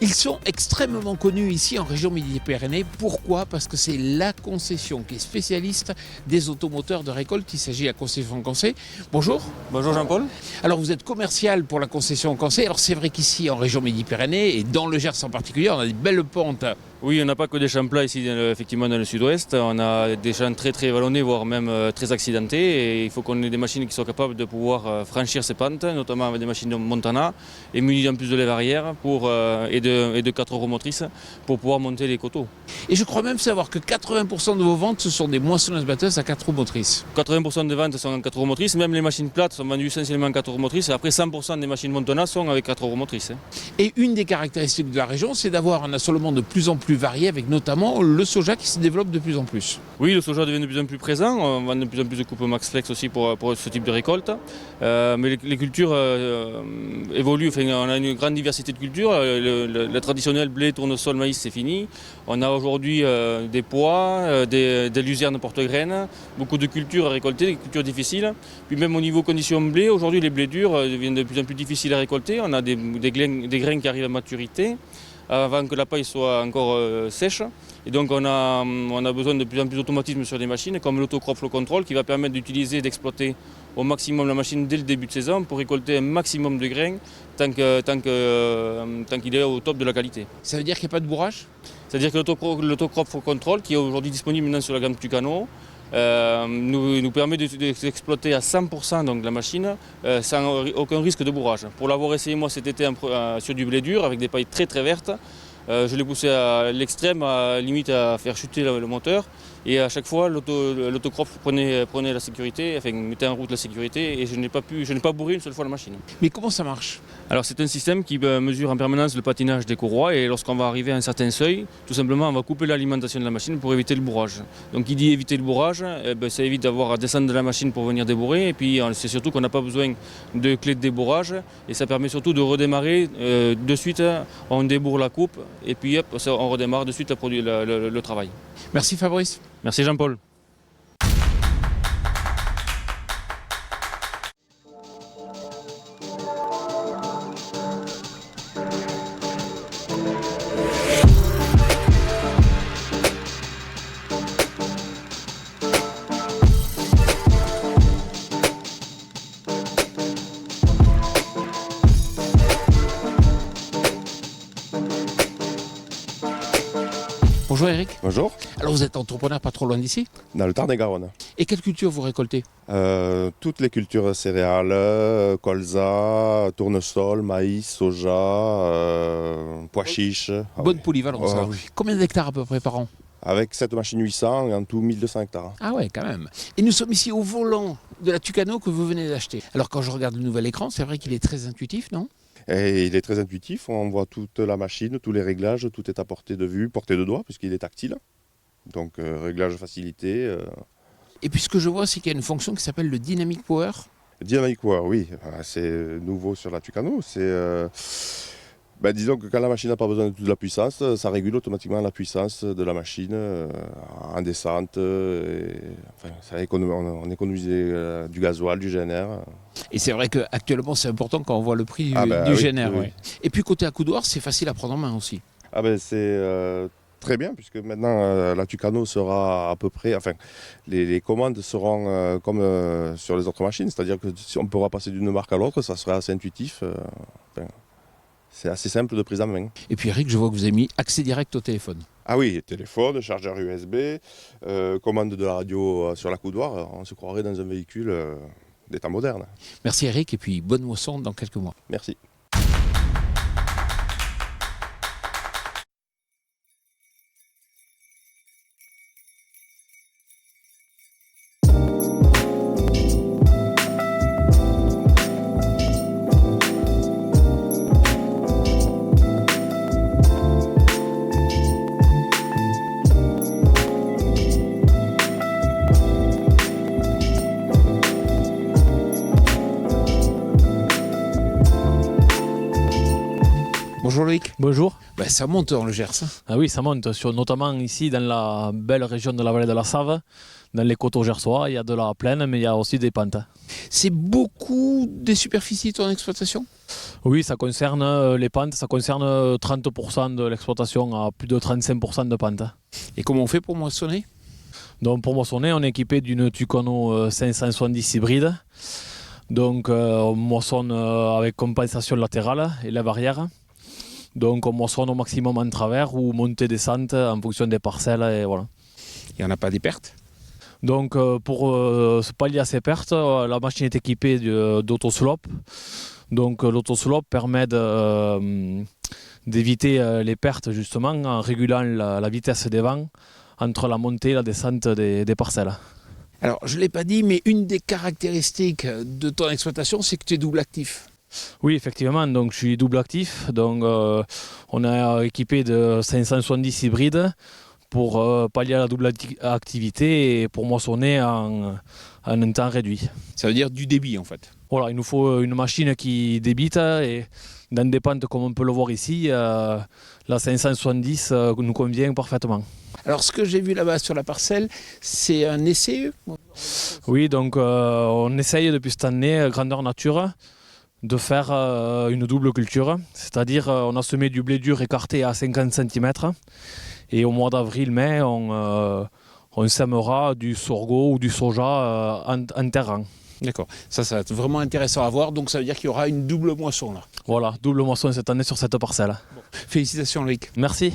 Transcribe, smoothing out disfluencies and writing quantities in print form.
Ils sont extrêmement connus ici en région Midi-Pyrénées. Pourquoi ? Parce que c'est la concession qui est spécialiste des automoteurs de récolte. Il s'agit de la concession Cancé. Bonjour. Bonjour Jean-Paul. Alors vous êtes commercial pour la concession Cancé. Alors c'est vrai qu'ici en région Midi-Pyrénées et dans le Gers en particulier, on a des belles pentes. Oui, on n'a pas que des champs plats ici, effectivement dans le sud-ouest. On a des champs très très vallonnés, voire même très accidentés. Et il faut qu'on ait des machines qui soient capables de pouvoir franchir ces pentes, notamment avec des machines de Montana et munies en plus de lèvres arrière et de 4 roues motrices pour pouvoir monter les coteaux. Et je crois même savoir que 80% de vos ventes, ce sont des moissonneuses-batteuses à 4 roues motrices. 80% des ventes sont en 4 roues motrices, même les machines plates sont vendues essentiellement en 4 roues motrices. Et après 100% des machines Montana sont avec 4 roues motrices. Et une des caractéristiques de la région, c'est d'avoir un assolement de plus en plus varié, avec notamment le soja qui se développe de plus en plus. Oui, le soja devient de plus en plus présent. On vend de plus en plus de coupes Max Flex aussi pour ce type de récolte. Mais les cultures évoluent. Enfin, on a une grande diversité de cultures. Le traditionnel blé, tournesol, maïs, c'est fini. On a aujourd'hui des pois, des luzernes porte-graines, beaucoup de cultures à récolter, des cultures difficiles. Puis même au niveau conditions blé, aujourd'hui les blés durs deviennent de plus en plus difficiles à récolter. On a des grains qui arrivent à maturité avant que la paille soit encore sèche. Et donc on a besoin de plus en plus d'automatisme sur des machines comme l'autocrop flow control qui va permettre d'utiliser, d'exploiter au maximum la machine dès le début de saison pour récolter un maximum de grains tant qu'il est au top de la qualité. Ça veut dire qu'il n'y a pas de bourrage ? C'est-à-dire que l'autocrop flow control qui est aujourd'hui disponible maintenant sur la gamme Tucano nous permet d'exploiter à 100% donc, la machine sans aucun risque de bourrage. Pour l'avoir essayé moi cet été sur du blé dur avec des pailles très très vertes, je l'ai poussé à l'extrême, limite à faire chuter le moteur. Et à chaque fois, l'autocrop prenait la sécurité, enfin mettait en route la sécurité et je n'ai pas bourré une seule fois la machine. Mais comment ça marche ? Alors c'est un système qui mesure en permanence le patinage des courroies et lorsqu'on va arriver à un certain seuil, tout simplement on va couper l'alimentation de la machine pour éviter le bourrage. Donc qui dit éviter le bourrage, ça évite d'avoir à descendre de la machine pour venir débourrer et puis c'est surtout qu'on n'a pas besoin de clé de débourrage et ça permet surtout de redémarrer de suite, on débourre la coupe et puis hop, on redémarre de suite le travail. Merci Fabrice. Merci Jean-Paul. Bonjour Eric. Bonjour, Alors vous êtes entrepreneur pas trop loin d'ici. dans le Tarn-et-Garonne. Et quelle culture vous récoltez ? Toutes les cultures céréales, colza, tournesol, maïs, soja, pois chiches. Ah Bonne oui. polyvalence. Ah alors. oui. Combien d'hectares à peu près par an ? Avec cette machine 800, en tout 1200 hectares. Ah ouais, quand même. Et nous sommes ici au volant de la Tucano que vous venez d'acheter. Alors quand je regarde le nouvel écran, c'est vrai qu'il est très intuitif, non ? Et il est très intuitif, on voit toute la machine, tous les réglages, tout est à portée de vue, portée de doigt, puisqu'il est tactile. Donc réglage facilité. Et puis ce que je vois, c'est qu'il y a une fonction qui s'appelle le Dynamic Power. Dynamic Power, oui, c'est nouveau sur la Tucano. Disons que quand la machine n'a pas besoin de toute la puissance, ça régule automatiquement la puissance de la machine en descente. On économise du gasoil, du GNR. Et c'est vrai qu'actuellement, c'est important quand on voit le prix du oui, GNR. oui. Ouais. Et puis côté accoudoir, c'est facile à prendre en main aussi. C'est très bien, puisque maintenant la Tucano sera à peu près. Enfin, les commandes seront comme sur les autres machines, c'est-à-dire que si on pourra passer d'une marque à l'autre, ça sera assez intuitif. C'est assez simple de prise en main. Et puis Eric, je vois que vous avez mis accès direct au téléphone. Ah oui, téléphone, chargeur USB, commande de la radio sur l'accoudoir, on se croirait dans un véhicule des temps modernes. Merci Eric, et puis bonne moisson dans quelques mois. Merci. Bonjour Loïc. Bonjour. Ça monte dans le Gers. Ah oui, ça monte, notamment ici dans la belle région de la vallée de la Save, dans les coteaux gersois, il y a de la plaine, mais il y a aussi des pentes. C'est beaucoup des superficies de ton exploitation? Oui, ça concerne les pentes, ça concerne 30% de l'exploitation à plus de 35% de pentes. Et comment on fait pour moissonner? Donc pour moissonner, on est équipé d'une Tucano 570 hybride. Donc on moissonne avec compensation latérale et lève arrière. Donc on moissonne au maximum en travers ou montée-descente en fonction des parcelles et voilà. Il n'y en a pas des pertes? Donc pour se pallier à ces pertes, la machine est équipée d'autoslope. Donc l'autoslope permet d'éviter les pertes justement en régulant la vitesse des vents entre la montée et la descente des parcelles. Alors je ne l'ai pas dit, mais une des caractéristiques de ton exploitation, c'est que tu es double actif. Oui, effectivement, donc je suis double actif. Donc on est équipé de 570 hybrides pour pallier à la double activité et pour moissonner en un temps réduit. Ça veut dire du débit en fait. Voilà, il nous faut une machine qui débite et dans des pentes comme on peut le voir ici, la 570 nous convient parfaitement. Alors ce que j'ai vu là-bas sur la parcelle, c'est un essai? Oui, donc on essaye depuis cette année, grandeur nature, de faire une double culture. C'est-à-dire on a semé du blé dur écarté à 50 cm et au mois d'avril-mai, on sèmera du sorgho ou du soja en terre. D'accord, ça va être vraiment intéressant à voir, donc ça veut dire qu'il y aura une double moisson là. Voilà, double moisson cette année sur cette parcelle. Félicitations Loïc. Merci.